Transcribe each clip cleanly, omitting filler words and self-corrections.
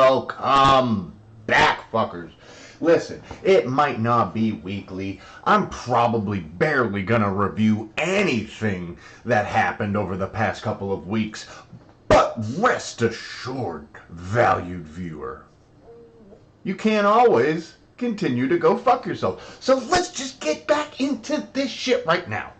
Welcome back, fuckers. Listen, it might not be weekly. I'm probably barely gonna review anything that happened over the past couple of weeks. But rest assured, valued viewer, you can't always continue to go fuck yourself. So let's just get back into this shit right now.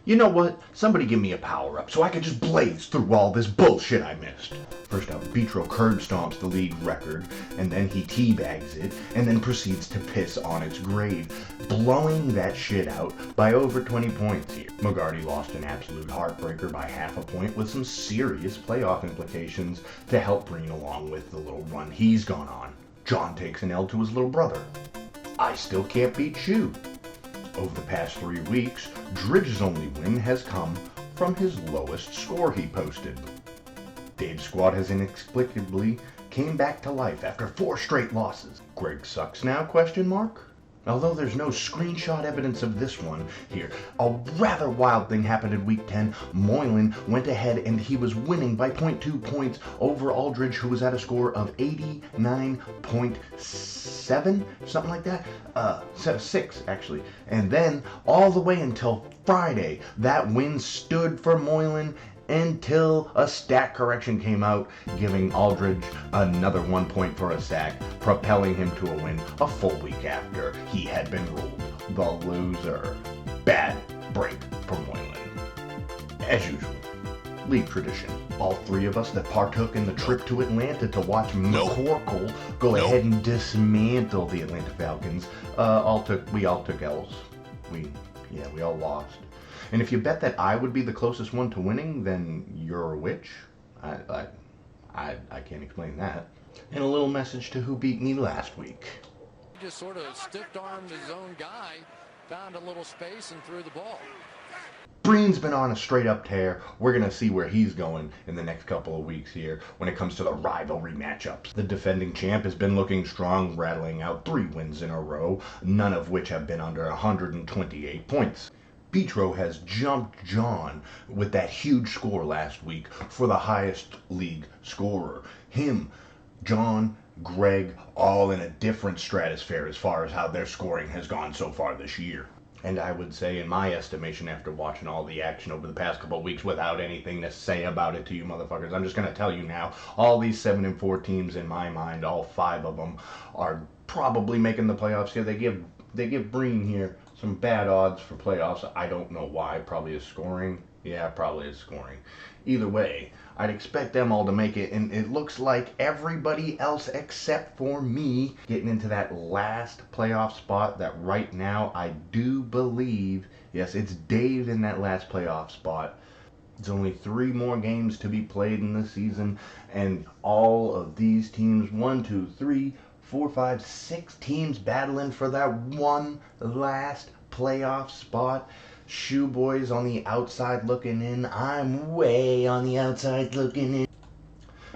You know what? Somebody give me a power up so I can just blaze through all this bullshit I missed. First up, Vitro curb stomps the league record, and then he teabags it, and then proceeds to piss on its grave, blowing that shit out by over 20 points here. McGarty lost an absolute heartbreaker by half a point with some serious playoff implications to help Breen along with the little run he's gone on. John takes an L to his little brother. I still can't beat Shu. Over the past 3 weeks, Dridge's only win has come from his lowest score he posted. Dave's squad has inexplicably came back to life after 4 straight losses. Greg sucks now, question mark? Although there's no screenshot evidence of this one here, a rather wild thing happened in Week 10. Moylan went ahead and he was winning by 0.2 points over Aldridge, who was at a score of 89.7, something like that. 6, actually. And then, all the way until Friday, that win stood for Moylan until a stat correction came out, giving Aldridge another 1 point for a sack, propelling him to a win a full week after he had been ruled the loser. Bad break for Moylan. As usual, league tradition. All 3 of us that partook in the trip to Atlanta to watch McCorkle go ahead and dismantle the Atlanta Falcons. We all took L's. We all lost. And if you bet that I would be the closest one to winning, then you're a witch. I can't explain that. And a little message to who beat me last week. Just sort of stiff-armed his own guy, found a little space and threw the ball. Breen's been on a straight-up tear. We're going to see where he's going in the next couple of weeks here when it comes to the rivalry matchups. The defending champ has been looking strong, rattling out 3 wins in a row, none of which have been under 128 points. Vitro has jumped John with that huge score last week for the highest league scorer. Him, John, Greg, all in a different stratosphere as far as how their scoring has gone so far this year. And I would say, in my estimation, after watching all the action over the past couple of weeks without anything to say about it to you motherfuckers, I'm just going to tell you now, all these 7-4 teams in my mind, all 5 of them, are probably making the playoffs here. They give Breen here some bad odds for playoffs. I don't know why. Probably is scoring. Yeah, probably is scoring. Either way, I'd expect them all to make it, and it looks like everybody else except for me getting into that last playoff spot that right now I do believe, yes, it's Dave in that last playoff spot. It's only 3 more games to be played in the season, and all of these teams, 1, 2, 3, 4, 5, 6 teams battling for that one last playoff spot. Shoe boys on the outside looking in. I'm way on the outside looking in.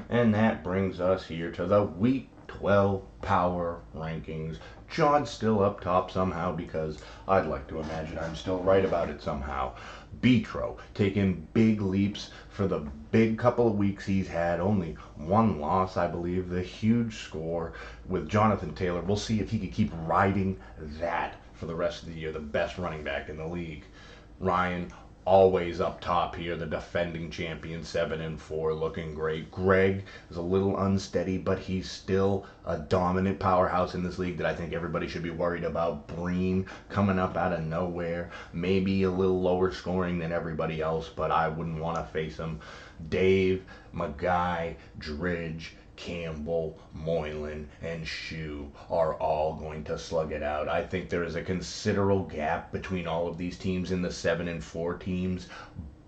And that brings us here to the Week 12 Power Rankings. John's still up top somehow because I'd like to imagine I'm still right about it somehow. Vitro taking big leaps for the big couple of weeks he's had. Only 1 loss, I believe. The huge score with Jonathan Taylor. We'll see if he can keep riding that for the rest of the year. The best running back in the league. Ryan always up top here, the defending champion, 7-4, looking great. Greg is a little unsteady, but he's still a dominant powerhouse in this league that I think everybody should be worried about. Breen coming up out of nowhere, maybe a little lower scoring than everybody else, but I wouldn't want to face him. Dave, McGuy, Dridge, Campbell, Moylan, and Shu are all going to slug it out. I think there is a considerable gap between all of these teams in the 7-4 teams,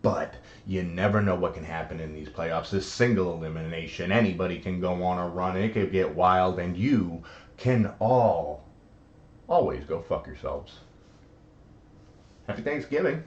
but you never know what can happen in these playoffs. This single elimination, anybody can go on a run, it could get wild, and you can always go fuck yourselves. Happy Thanksgiving.